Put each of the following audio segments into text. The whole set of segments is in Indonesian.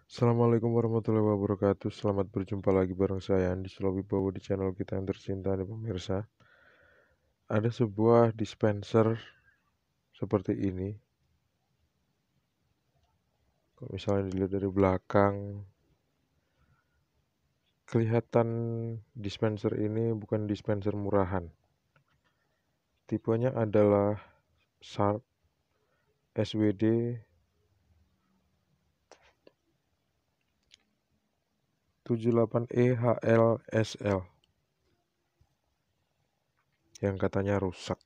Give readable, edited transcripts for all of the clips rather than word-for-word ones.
Assalamualaikum warahmatullahi wabarakatuh. Selamat berjumpa lagi bareng saya Andi Wibowo di channel kita yang tercinta nih pemirsa. Ada sebuah dispenser seperti ini. Kalau misalnya dilihat dari belakang, kelihatan dispenser ini bukan dispenser murahan. Tipenya adalah Sharp SWD 78E HLSL yang katanya rusak.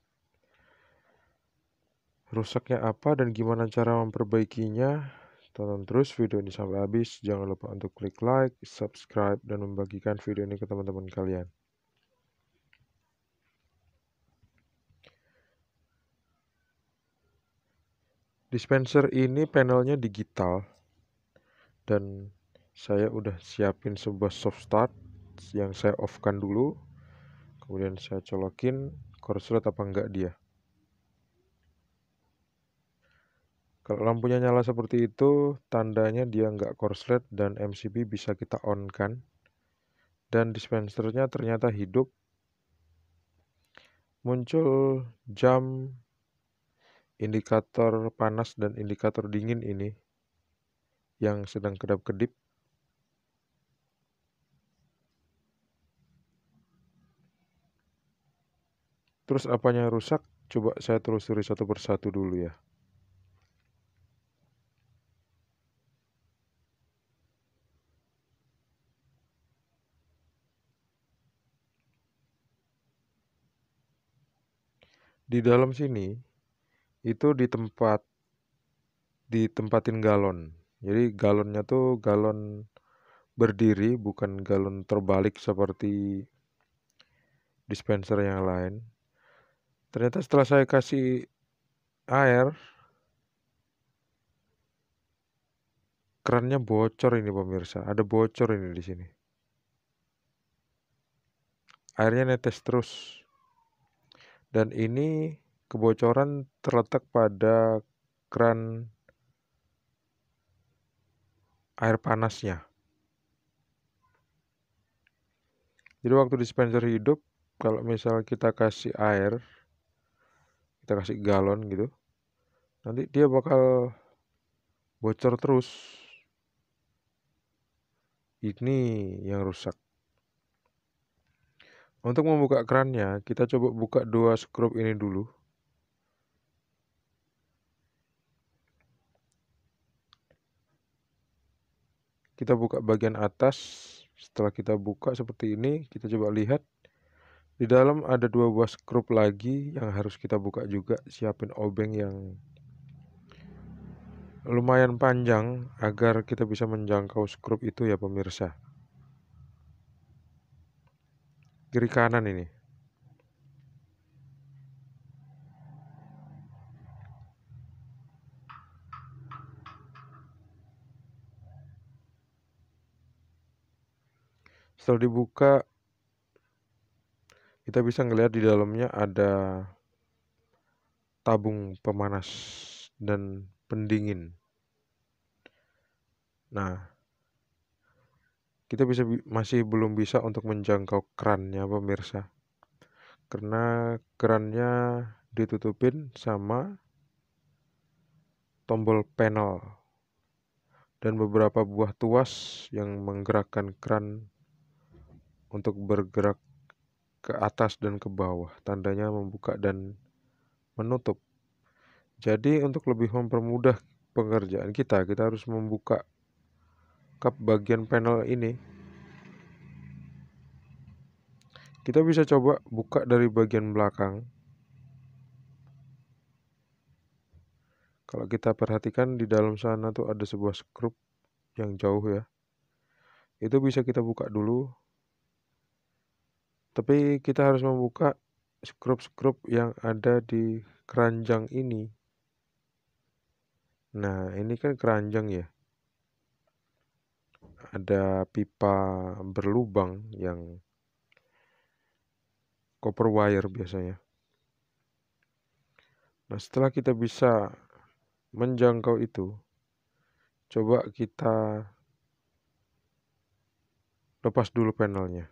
Rusaknya apa dan gimana cara memperbaikinya? Tonton terus video ini sampai habis. Jangan lupa untuk klik like, subscribe, dan membagikan video ini ke teman-teman kalian. Dispenser ini panelnya digital dan saya udah siapin sebuah soft start yang saya off-kan dulu. Kemudian saya colokin korslet apa enggak dia. Kalau lampunya nyala seperti itu, tandanya dia enggak korslet dan MCB bisa kita on-kan. Dan dispensernya ternyata hidup. Muncul jam, indikator panas dan indikator dingin ini yang sedang kedap-kedip. Terus apanya rusak? Coba saya telusuri satu persatu dulu ya. Di dalam sini itu ditempatin galon. Jadi galonnya tuh galon berdiri, bukan galon terbalik seperti dispenser yang lain. Ternyata setelah saya kasih air, kerannya bocor ini pemirsa. Ada bocor ini di sini. Airnya netes terus. Dan ini kebocoran terletak pada keran air panasnya. Jadi waktu dispenser hidup, kalau misal kita kasih air, kita kasih galon gitu, nanti dia bakal bocor terus. Ini yang rusak. Untuk membuka kerannya, kita coba buka dua skrup ini dulu. Kita buka bagian atas. Setelah kita buka seperti ini, kita coba lihat. Di dalam ada dua buah skrup lagi yang harus kita buka juga. Siapin obeng yang lumayan panjang agar kita bisa menjangkau skrup itu ya pemirsa. Kiri kanan ini. Setelah dibuka, kita bisa ngelihat di dalamnya ada tabung pemanas dan pendingin. Nah, kita masih belum bisa untuk menjangkau kerannya pemirsa. Karena kerannya ditutupin sama tombol panel dan beberapa buah tuas yang menggerakkan keran untuk bergerak ke atas dan ke bawah. Tandanya membuka dan menutup. Jadi untuk lebih mempermudah pekerjaan kita harus membuka kap bagian panel ini. Kita bisa coba buka dari bagian belakang. Kalau kita perhatikan di dalam sana tuh ada sebuah skrup yang jauh ya. Itu bisa kita buka dulu. Tapi kita harus membuka skrup-skrup yang ada di keranjang ini. Nah, ini kan keranjang ya. Ada pipa berlubang yang copper wire biasanya. Nah, setelah kita bisa menjangkau itu, coba kita lepas dulu panelnya.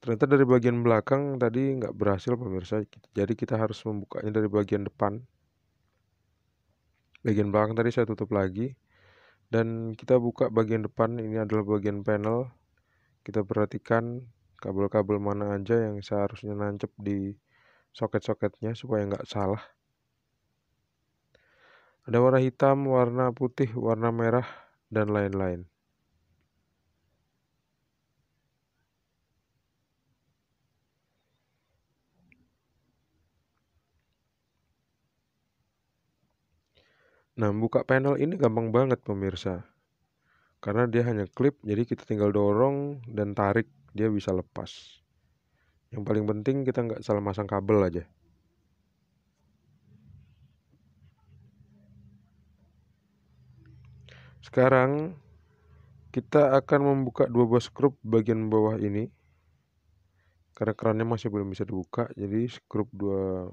Ternyata dari bagian belakang tadi nggak berhasil pemirsa, jadi kita harus membukanya dari bagian depan. Bagian belakang tadi saya tutup lagi, dan kita buka bagian depan. Ini adalah bagian panel. Kita perhatikan kabel-kabel mana aja yang seharusnya nancep di soket-soketnya supaya nggak salah. Ada warna hitam, warna putih, warna merah, dan lain-lain. Nah, buka panel ini gampang banget pemirsa. Karena dia hanya klip, jadi kita tinggal dorong dan tarik, dia bisa lepas. Yang paling penting kita nggak salah masang kabel aja. Sekarang kita akan membuka dua buah skrup bagian bawah ini. Karena kerannya masih belum bisa dibuka, jadi dua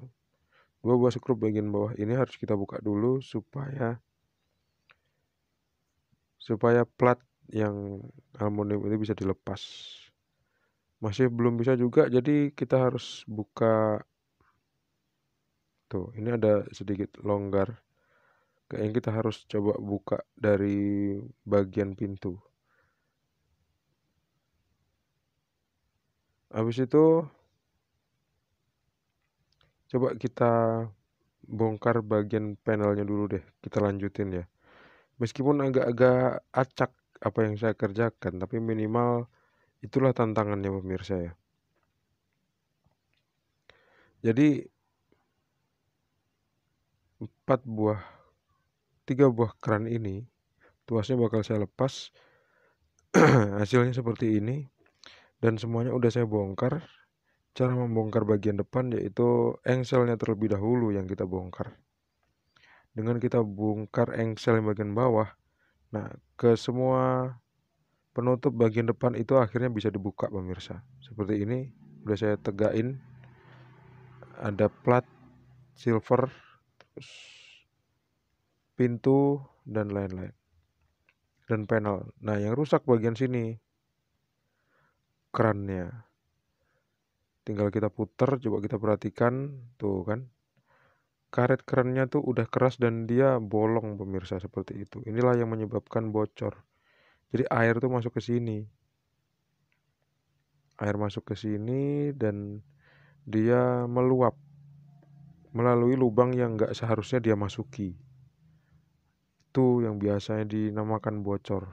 buah skrup bagian bawah ini harus kita buka dulu supaya plat yang aluminium ini bisa dilepas. Masih belum bisa juga, jadi kita harus buka. Tuh, ini ada sedikit longgar. Kayaknya kita harus coba buka dari bagian pintu. Habis itu coba kita bongkar bagian panelnya dulu deh. Kita lanjutin ya. Meskipun agak-agak acak apa yang saya kerjakan, tapi minimal itulah tantangannya pemirsa ya. Jadi 3 buah keran ini tuasnya bakal saya lepas. Hasilnya seperti ini, dan semuanya udah saya bongkar. Cara membongkar bagian depan yaitu engselnya terlebih dahulu yang kita bongkar. Dengan kita bongkar engsel yang bagian bawah, nah ke semua penutup bagian depan itu akhirnya bisa dibuka pemirsa. Seperti ini, udah saya tegain. Ada plat silver, terus pintu, dan lain-lain. Dan panel. Nah, yang rusak bagian sini, kerannya. Tinggal kita putar, coba kita perhatikan, tuh kan. Karet kerannya tuh udah keras dan dia bolong pemirsa, seperti itu. Inilah yang menyebabkan bocor. Jadi air tuh masuk ke sini. Air masuk ke sini dan dia meluap melalui lubang yang nggak seharusnya dia masuki. Itu yang biasanya dinamakan bocor.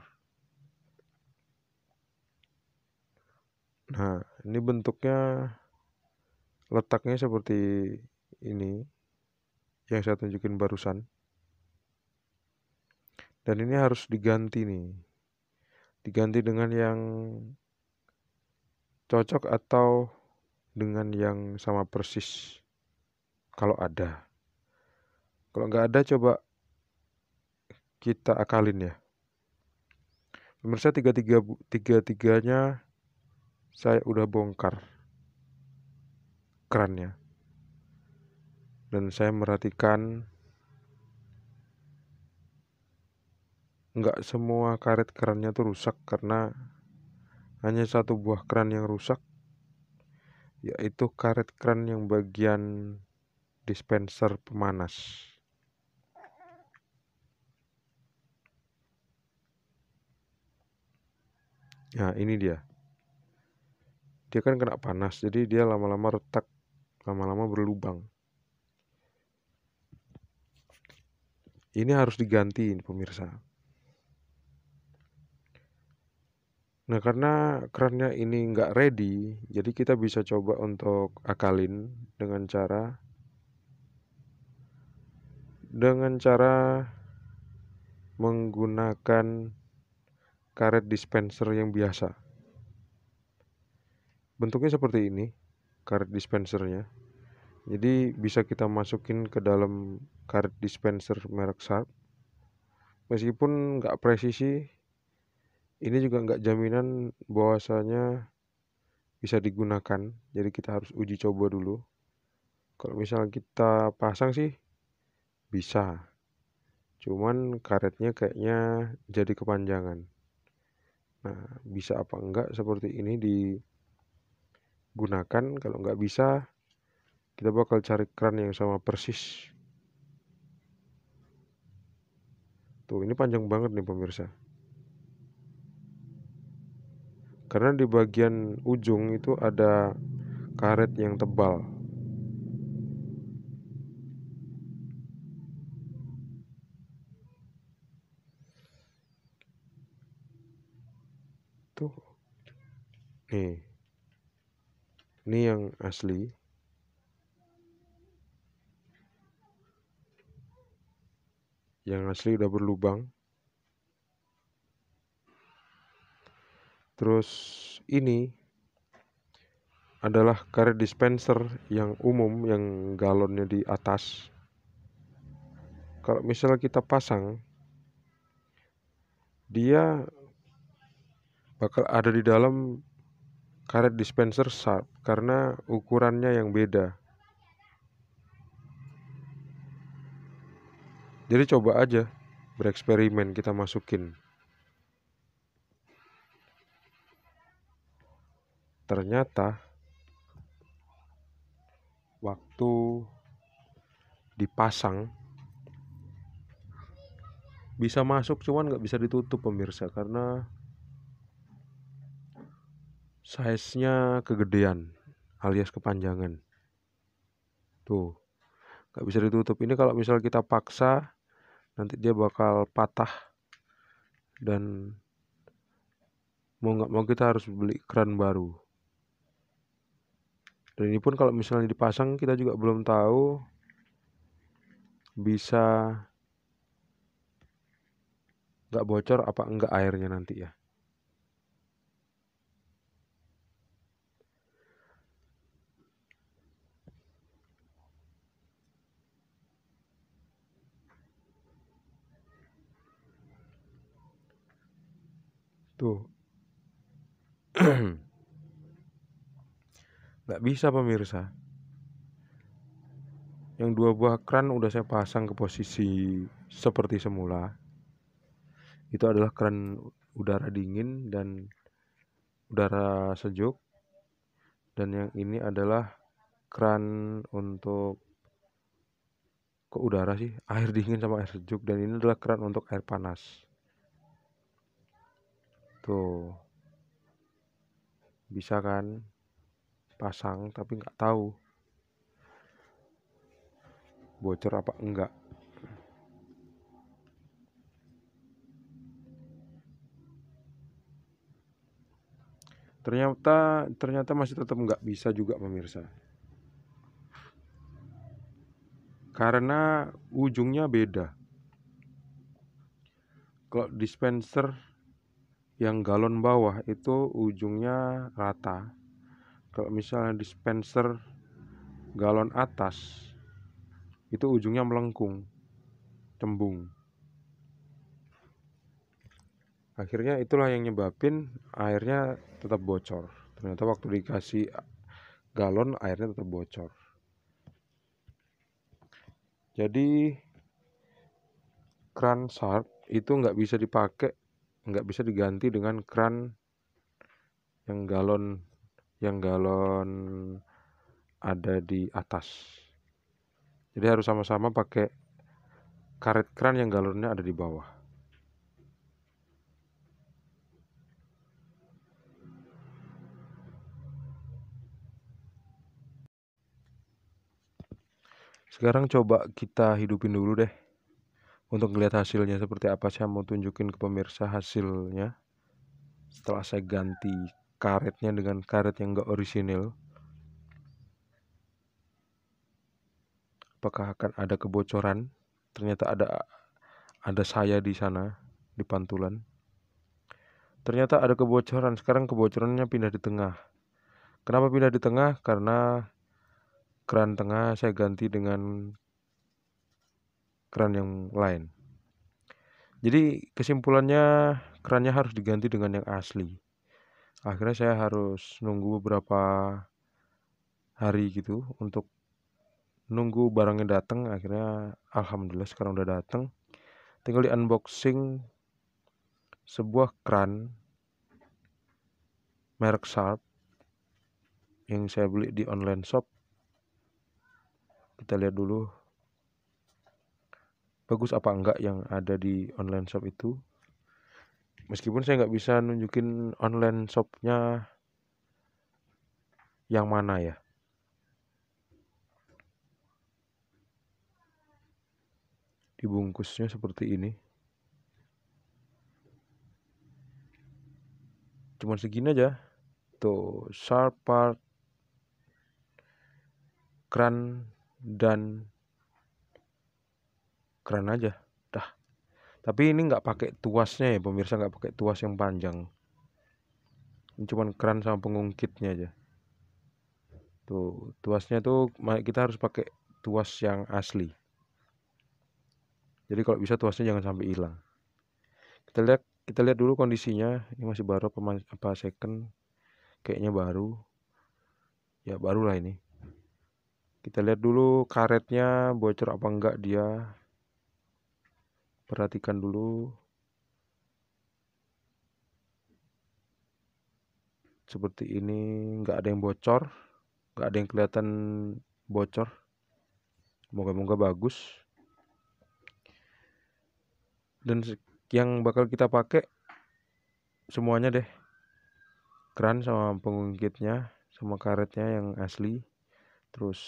Nah, ini bentuknya, letaknya seperti ini yang saya tunjukin barusan. Dan ini harus diganti nih. Diganti dengan yang cocok atau dengan yang sama persis. Kalau ada. Kalau nggak ada, coba kita akalin ya. Pemirsa, tiga-tiganya saya udah bongkar kerannya. Dan saya merhatikan nggak semua karet kerannya tuh rusak, karena hanya satu buah keran yang rusak, yaitu karet keran yang bagian dispenser pemanas. Nah, ini dia. Dia kan kena panas, jadi dia lama-lama retak, lama-lama berlubang. Ini harus diganti pemirsa. Nah, karena kerannya ini nggak ready, jadi kita bisa coba untuk akalin dengan cara menggunakan karet dispenser yang biasa. Bentuknya seperti ini, karet dispensernya. Jadi bisa kita masukin ke dalam karet dispenser merek Sharp. Meskipun nggak presisi, ini juga nggak jaminan bahwasanya bisa digunakan. Jadi kita harus uji coba dulu. Kalau misalnya kita pasang sih bisa. Cuman karetnya kayaknya jadi kepanjangan. Nah, bisa apa enggak seperti ini digunakan. Kalau enggak bisa, kita bakal cari keran yang sama persis. Tuh, ini panjang banget nih pemirsa. Karena di bagian ujung itu ada karet yang tebal. Tuh, nih. Ini yang asli. Yang asli udah berlubang. Terus ini adalah karet dispenser yang umum, yang galonnya di atas. Kalau misalnya kita pasang, dia bakal ada di dalam karet dispenser Sharp karena ukurannya yang beda. Jadi coba aja bereksperimen, kita masukin. Ternyata waktu dipasang bisa masuk, cuman nggak bisa ditutup pemirsa, karena size-nya kegedean alias kepanjangan. Tuh, nggak bisa ditutup. Ini kalau misal kita paksa, nanti dia bakal patah, dan mau nggak mau kita harus beli keran baru. Dan ini pun kalau misalnya dipasang, kita juga belum tahu bisa nggak bocor apa enggak airnya nanti ya. Tuh, nggak bisa pemirsa. Yang dua buah keran udah saya pasang ke posisi seperti semula. Itu adalah keran udara dingin dan udara sejuk. Dan yang ini adalah keran untuk kok udara sih, air dingin sama air sejuk. Dan ini adalah keran untuk air panas. Tuh, bisa kan pasang tapi nggak tahu bocor apa enggak. Ternyata masih tetap nggak bisa juga pemirsa, karena ujungnya beda. Kalau dispenser yang galon bawah itu ujungnya rata. Kalau misalnya dispenser galon atas itu ujungnya melengkung, cembung. Akhirnya itulah yang nyebabin airnya tetap bocor. Ternyata waktu dikasih galon airnya tetap bocor. Jadi keran Sharp itu nggak bisa dipakai, nggak bisa diganti dengan keran yang galon ada di atas. Jadi harus sama-sama pakai karet keran yang galonnya ada di bawah. Sekarang coba kita hidupin dulu deh untuk ngeliat hasilnya seperti apa. Saya mau tunjukin ke pemirsa hasilnya setelah saya ganti karetnya dengan karet yang enggak orisinil. Apakah akan ada kebocoran? Ternyata ada saya di sana di pantulan. Ternyata ada kebocoran. Sekarang kebocorannya pindah di tengah. Kenapa pindah di tengah? Karena keran tengah saya ganti dengan keran yang lain. Jadi kesimpulannya kerannya harus diganti dengan yang asli. Akhirnya saya harus nunggu beberapa hari gitu untuk nunggu barangnya datang. Akhirnya alhamdulillah sekarang udah datang. Tinggal di unboxing sebuah keran merek Sharp yang saya beli di online shop. Kita lihat dulu bagus apa enggak yang ada di online shop itu. Meskipun saya nggak bisa nunjukin online shopnya yang mana ya. Dibungkusnya seperti ini. Cuman segini aja. Tuh, Sharp part, kran, dan kran aja. Dah. Tapi ini nggak pakai tuasnya ya pemirsa, nggak pakai tuas yang panjang. Ini cuman kran sama pengungkitnya aja. Tuh, tuasnya tuh kita harus pakai tuas yang asli. Jadi kalau bisa tuasnya jangan sampai hilang. Kita lihat dulu kondisinya. Ini masih baru apa second? Kayaknya baru. Ya barulah ini. Kita lihat dulu karetnya bocor apa enggak dia. Perhatikan dulu. Seperti ini, nggak ada yang bocor, nggak ada yang kelihatan bocor. Moga-moga bagus. Dan yang bakal kita pakai semuanya deh, kran sama pengungkitnya sama karetnya yang asli. Terus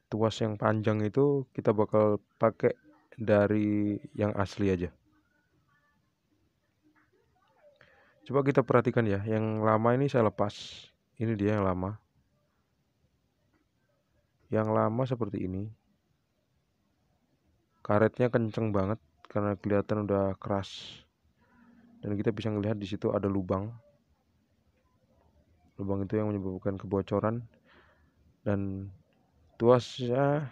tuas yang panjang itu kita bakal pakai dari yang asli aja. Coba kita perhatikan ya, yang lama ini saya lepas. Ini dia yang lama. Yang lama seperti ini. Karetnya kenceng banget karena kelihatan udah keras. Dan kita bisa melihat di situ ada lubang. Lubang itu yang menyebabkan kebocoran. Dan tuasnya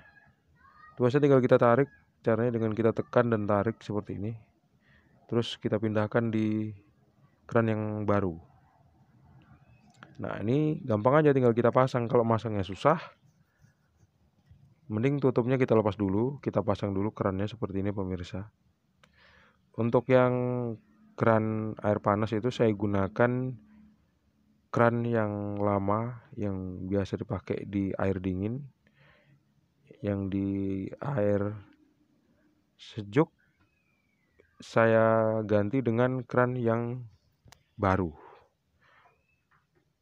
tinggal kita tarik. Caranya dengan kita tekan dan tarik seperti ini. Terus kita pindahkan di kran yang baru. Nah ini gampang aja, tinggal kita pasang. Kalau masangnya susah, mending tutupnya kita lepas dulu. Kita pasang dulu kerannya seperti ini pemirsa. Untuk yang keran air panas itu saya gunakan keran yang lama yang biasa dipakai di air dingin. Yang di air sejuk saya ganti dengan keran yang baru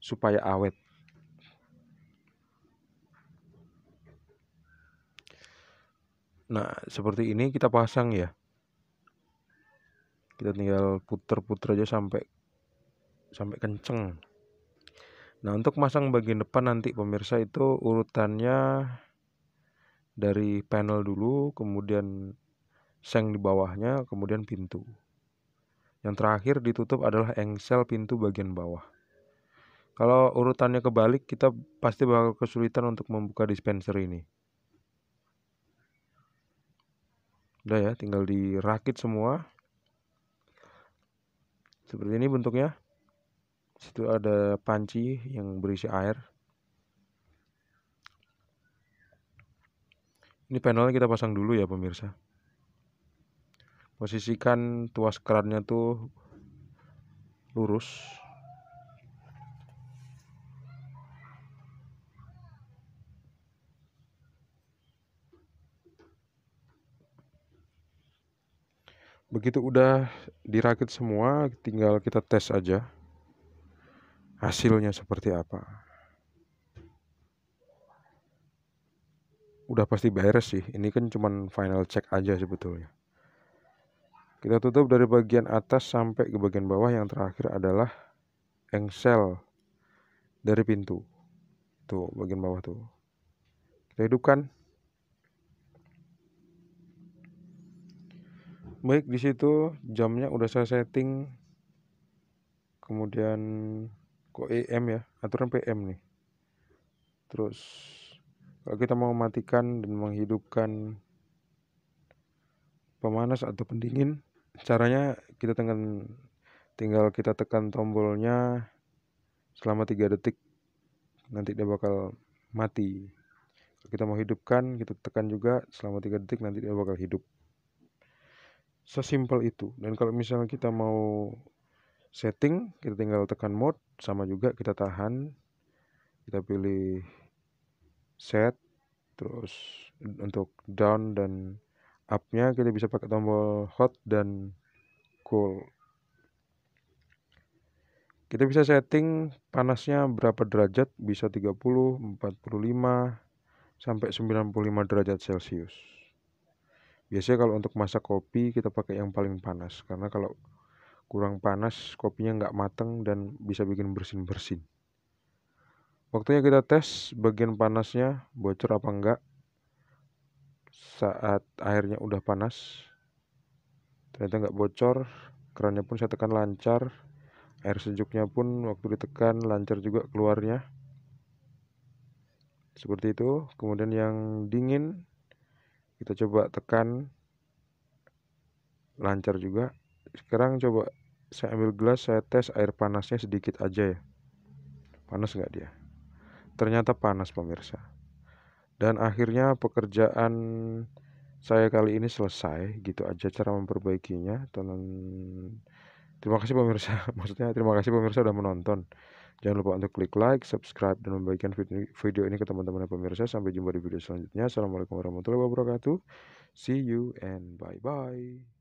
supaya awet. Nah seperti ini kita pasang ya. Kita tinggal puter-puter aja sampai kenceng. Nah untuk masang bagian depan nanti pemirsa itu urutannya dari panel dulu, kemudian seng di bawahnya, kemudian pintu. Yang terakhir ditutup adalah engsel pintu bagian bawah. Kalau urutannya kebalik, kita pasti bakal kesulitan untuk membuka dispenser ini. Udah ya, tinggal dirakit semua. Seperti ini bentuknya. Situ ada panci yang berisi air. Ini panelnya kita pasang dulu ya pemirsa. Posisikan tuas kerannya tuh lurus. Begitu udah dirakit semua, tinggal kita tes aja hasilnya seperti apa. Udah pasti beres sih, ini kan cuman final check aja sebetulnya. Kita tutup dari bagian atas sampai ke bagian bawah. Yang terakhir adalah engsel dari pintu. Tuh, bagian bawah tuh. Kita hidupkan. Baik, di situ jamnya udah saya setting. Kemudian kok AM ya, aturan PM nih. Terus kalau kita mau matikan dan menghidupkan pemanas atau pendingin, caranya kita tinggal kita tekan tombolnya selama 3 detik. Nanti dia bakal mati. Kalau kita mau hidupkan, kita tekan juga selama 3 detik, nanti dia bakal hidup. Sesimpel itu. Dan kalau misalnya kita mau setting, kita tinggal tekan mode, sama juga kita tahan, kita pilih set, terus untuk down dan up-nya kita bisa pakai tombol hot dan cool. Kita bisa setting panasnya berapa derajat, bisa 30, 45, sampai 95 derajat Celcius. Biasanya kalau untuk masak kopi kita pakai yang paling panas, karena kalau kurang panas kopinya nggak mateng dan bisa bikin bersin-bersin. Waktunya kita tes bagian panasnya bocor apa enggak. Saat airnya udah panas, ternyata nggak bocor, kerannya pun saya tekan lancar, air sejuknya pun waktu ditekan lancar juga keluarnya. Seperti itu. Kemudian yang dingin kita coba tekan lancar juga. Sekarang coba saya ambil gelas, saya tes air panasnya sedikit aja ya. Panas nggak dia? Ternyata panas pemirsa. Dan akhirnya pekerjaan saya kali ini selesai. Gitu aja cara memperbaikinya. Terima kasih pemirsa. Maksudnya terima kasih pemirsa sudah menonton. Jangan lupa untuk klik like, subscribe, dan membagikan video ini ke teman-teman pemirsa. Sampai jumpa di video selanjutnya. Assalamualaikum warahmatullahi wabarakatuh. See you and bye-bye.